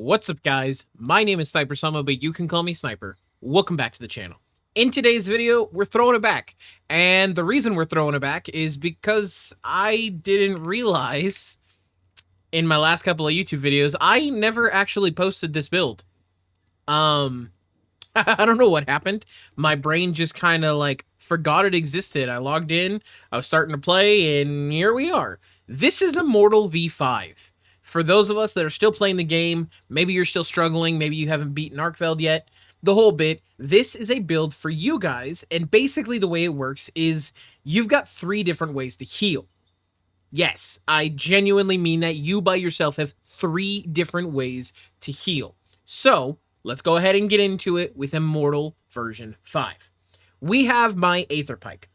What's up, guys? My name is SnyperSama, but you can call me Sniper. Welcome back to the channel. In today's video, we're throwing it back. And the reason we're throwing it back is because I didn't realize in my last couple of YouTube videos, I never actually posted this build. I don't know what happened. My brain just kind of like forgot it existed. I logged in, I was starting to play, and here we are. This is Immortal V5. For those of us that are still playing the game, maybe you're still struggling, maybe you haven't beaten Arkfeld yet, the whole bit, this is a build for you guys, and basically the way it works is you've got 3 different ways to heal. Yes, I genuinely mean that you by yourself have 3 different ways to heal. So, let's go ahead and get into it with Immortal version 5. We have my Aether Pike.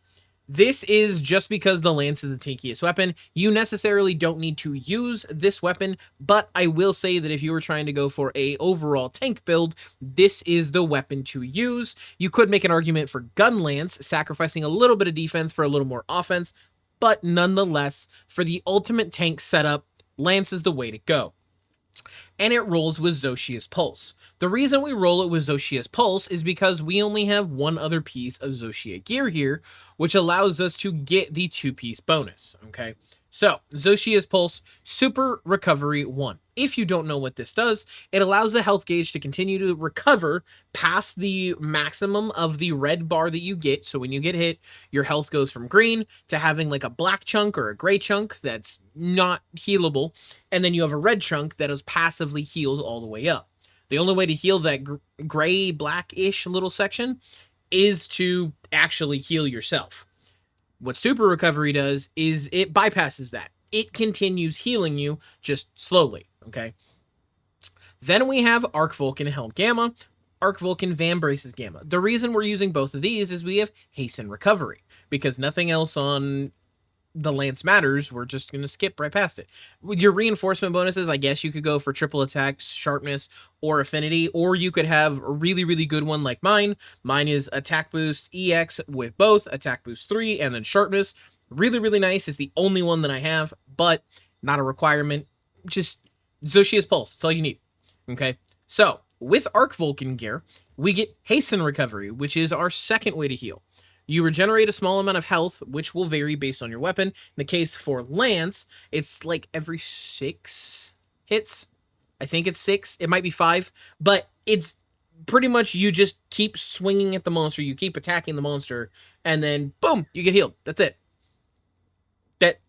This is just because the Lance is the tankiest weapon. You necessarily don't need to use this weapon, but I will say that if you were trying to go for a overall tank build, this is the weapon to use. You could make an argument for Gun Lance, sacrificing a little bit of defense for a little more offense, but nonetheless, for the ultimate tank setup, Lance is the way to go. And it rolls with Zoshia's Pulse. The reason we roll it with Zoshia's Pulse is because we only have one other piece of Zoshia gear here, which allows us to get the 2-piece bonus, okay? So, Zoshia's Pulse, Super Recovery 1. If you don't know what this does, it allows the health gauge to continue to recover past the maximum of the red bar that you get. So when you get hit, your health goes from green to having like a black chunk or a gray chunk that's not healable. And then you have a red chunk that is passively healed all the way up. The only way to heal that gray, black-ish little section is to actually heal yourself. What Super Recovery does is it bypasses that. It continues healing you just slowly, okay? Then we have Arc Vulcan Helm Gamma, Arc Vulcan Vambraces Gamma. The reason we're using both of these is we have Hasten Recovery, because nothing else on the Lance matters. We're just going to skip right past it. With your reinforcement bonuses, I guess you could go for triple attack, sharpness, or affinity, or you could have a really, really good one like mine. Mine is attack boost EX with both attack boost 3 and then sharpness. Really, really nice. It's the only one that I have, but not a requirement. Just Zoshia's Pulse. That's all you need. Okay. So with Arc Vulcan gear, we get Hasten Recovery, which is our second way to heal. You regenerate a small amount of health, which will vary based on your weapon. In the case for Lance, it's like every 6 hits. I think it's 6. It might be 5. But it's pretty much you just keep swinging at the monster. You keep attacking the monster. And then, boom, you get healed. That's it. That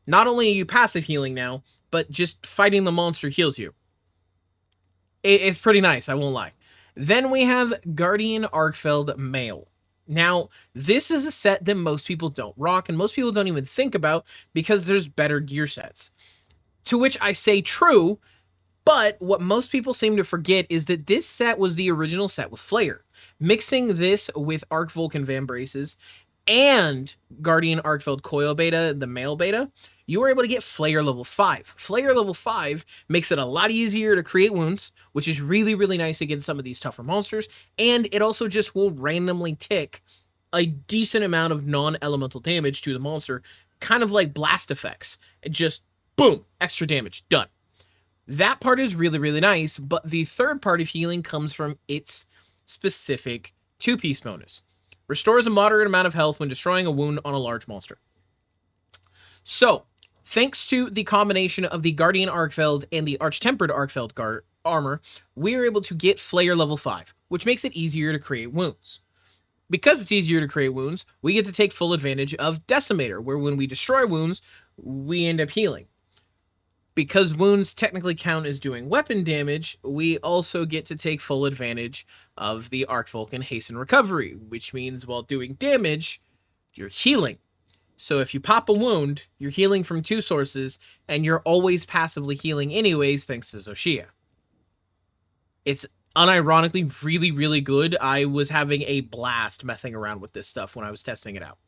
not only are you passive healing now, but just fighting the monster heals you. It's pretty nice, I won't lie. Then we have Guardian Arkfeld Male. Now, this is a set that most people don't rock, and most people don't even think about because there's better gear sets. To which I say true, but what most people seem to forget is that this set was the original set with Flare. Mixing this with Arc Vulcan Vambraces and Guardian Arkfeld Coil Beta, the male beta, you were able to get Flare level 5. Flare level 5 makes it a lot easier to create wounds, which is really, really nice against some of these tougher monsters, and it also just will randomly tick a decent amount of non-elemental damage to the monster, kind of like blast effects. It just, boom, extra damage, done. That part is really, really nice, but the third part of healing comes from its specific 2-piece bonus. Restores a moderate amount of health when destroying a wound on a large monster. So, thanks to the combination of the Guardian Arkfeld and the Arch-Tempered Arkfeld armor, we are able to get Flare level 5, which makes it easier to create wounds. Because it's easier to create wounds, we get to take full advantage of Decimator, where when we destroy wounds, we end up healing. Because wounds technically count as doing weapon damage, we also get to take full advantage of the Arc Vulcan Hasten Recovery, which means while doing damage, you're healing. So if you pop a wound, you're healing from 2 sources, and you're always passively healing anyways thanks to Zoshia. It's unironically really, really good. I was having a blast messing around with this stuff when I was testing it out.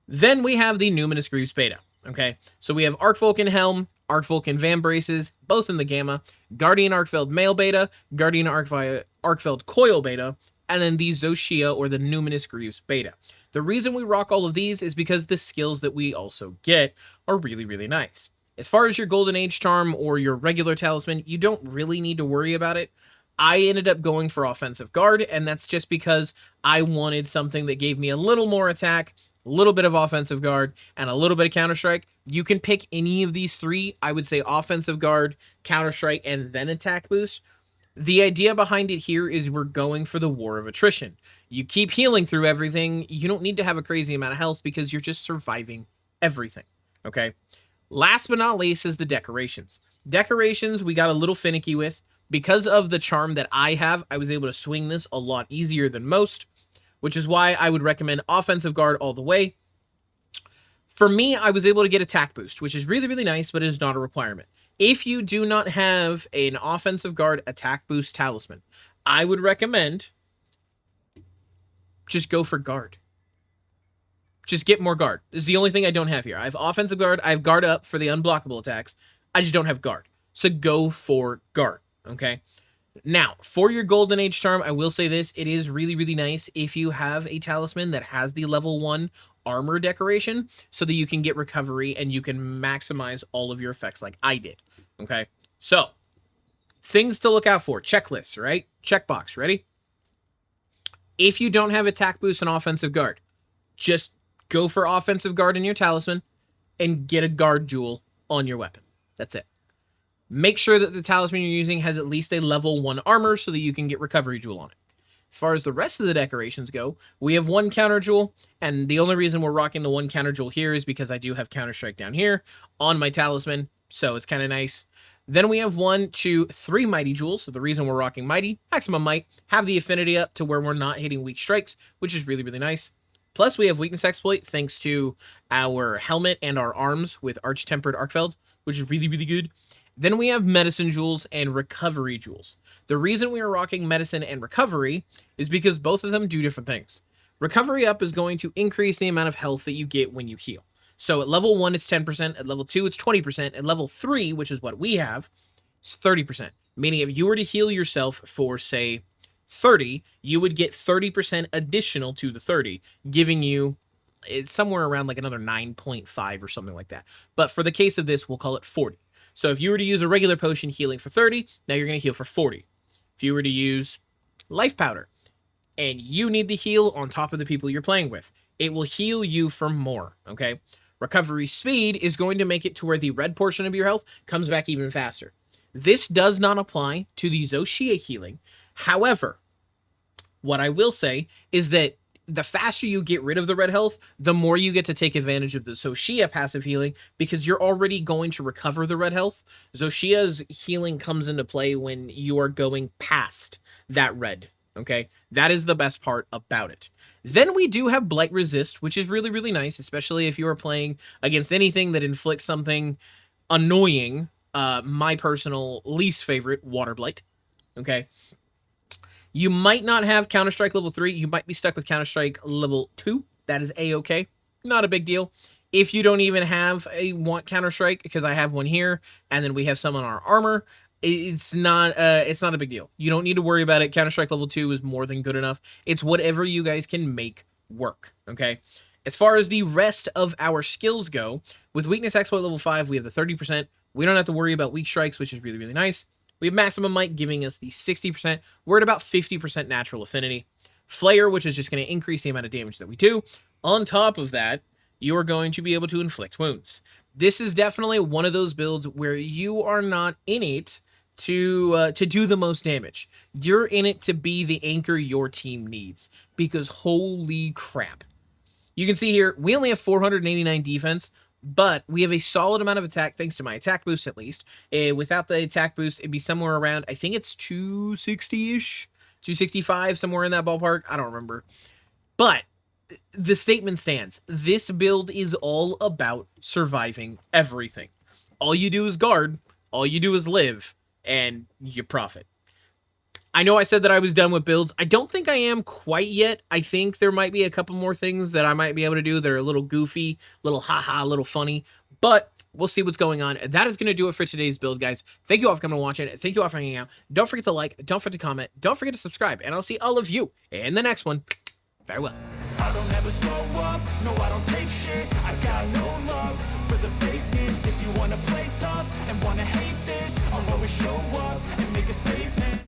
Then we have the Numinous Greaves Beta. Okay, so we have Arc Vulcan Helm, Arc Vulcan Vambraces, both in the Gamma, Guardian Arkfeld Male Beta, Guardian Arkfeld Coil Beta, and then the Zoshia or the Numinous Greaves Beta. The reason we rock all of these is because the skills that we also get are really, really nice. As far as your Golden Age charm or your regular talisman, you don't really need to worry about it. I ended up going for offensive guard, and that's just because I wanted something that gave me a little more attack, a little bit of offensive guard, and a little bit of counter-strike. You can pick any of these three. I would say offensive guard, counter-strike, and then attack boost. The idea behind it here is we're going for the war of attrition. You keep healing through everything. You don't need to have a crazy amount of health because you're just surviving everything, okay? Last but not least is the decorations. Decorations we got a little finicky with. Because of the charm that I have, I was able to swing this a lot easier than most, which is why I would recommend offensive guard all the way. For me, I was able to get attack boost, which is really, really nice, but it is not a requirement. If you do not have an offensive guard attack boost talisman, I would recommend just go for guard. Just get more guard. This is the only thing I don't have here. I have offensive guard. I have guard up for the unblockable attacks. I just don't have guard. So go for guard. Okay. Now, for your Golden Age charm, I will say this. It is really, really nice if you have a talisman that has the level 1 armor decoration so that you can get recovery and you can maximize all of your effects like I did. Okay. So, things to look out for. Checklists, right? Checkbox. Ready? If you don't have attack boost and offensive guard, just go for offensive guard in your talisman and get a guard jewel on your weapon. That's it. Make sure that the talisman you're using has at least a level 1 armor so that you can get recovery jewel on it. As far as the rest of the decorations go, we have 1 counter jewel, and the only reason we're rocking the 1 counter jewel here is because I do have counter strike down here on my talisman, so it's kind of nice. Then we have 1, 2, 3 mighty jewels. So the reason we're rocking mighty, maximum might, have the affinity up to where we're not hitting weak strikes, which is really, really nice. Plus, we have weakness exploit thanks to our helmet and our arms with arch-tempered Arcfeld, which is really, really good. Then we have medicine jewels and recovery jewels. The reason we are rocking medicine and recovery is because both of them do different things. Recovery up is going to increase the amount of health that you get when you heal. So at level 1, it's 10%. At level 2, it's 20%. At level 3, which is what we have, it's 30%. Meaning if you were to heal yourself for, say, 30, you would get 30% additional to the 30, giving you it's somewhere around like another 9.5 or something like that. But for the case of this, we'll call it 40. So if you were to use a regular potion healing for 30, now you're going to heal for 40. If you were to use life powder and you need the heal on top of the people you're playing with, it will heal you for more, okay? Recovery speed is going to make it to where the red portion of your health comes back even faster. This does not apply to the Zoshia healing. However, what I will say is that the faster you get rid of the red health, the more you get to take advantage of the Zoshia passive healing because you're already going to recover the red health. Zoshia's healing comes into play when you are going past that red, okay? That is the best part about it. Then we do have Blight Resist, which is really, really nice, especially if you are playing against anything that inflicts something annoying. My personal least favorite, Water Blight, okay? You might not have Counter-Strike level 3. You might be stuck with Counter-Strike level 2. That is A-okay. Not a big deal. If you don't even have a Counter-Strike, because I have one here, and then we have some on our armor, it's not a big deal. You don't need to worry about it. Counter-Strike level 2 is more than good enough. It's whatever you guys can make work, okay? As far as the rest of our skills go, with Weakness Exploit level 5, we have the 30%. We don't have to worry about weak strikes, which is really, really nice. We have Maximum Might giving us the 60%. We're at about 50% natural affinity. Flare, which is just going to increase the amount of damage that we do. On top of that, you are going to be able to inflict wounds. This is definitely one of those builds where you are not in it to do the most damage. You're in it to be the anchor your team needs. Because holy crap. You can see here, we only have 489 defense. But we have a solid amount of attack, thanks to my attack boost at least. Without the attack boost, it'd be somewhere around, I think it's 260-ish, 265, somewhere in that ballpark. I don't remember. But the statement stands. This build is all about surviving everything. All you do is guard, all you do is live, and you profit. I know I said that I was done with builds. I don't think I am quite yet. I think there might be a couple more things that I might be able to do that are a little goofy, little haha, a little funny, but we'll see what's going on. That is going to do it for today's build, guys. Thank you all for coming and watching. Thank you all for hanging out. Don't forget to like, don't forget to comment, don't forget to subscribe, and I'll see all of you in the next one. Farewell. I don't ever slow up, no I don't take shit. I got no love for the fakeness. If you wanna play tough and wanna hate this, I'll always show up and make a statement.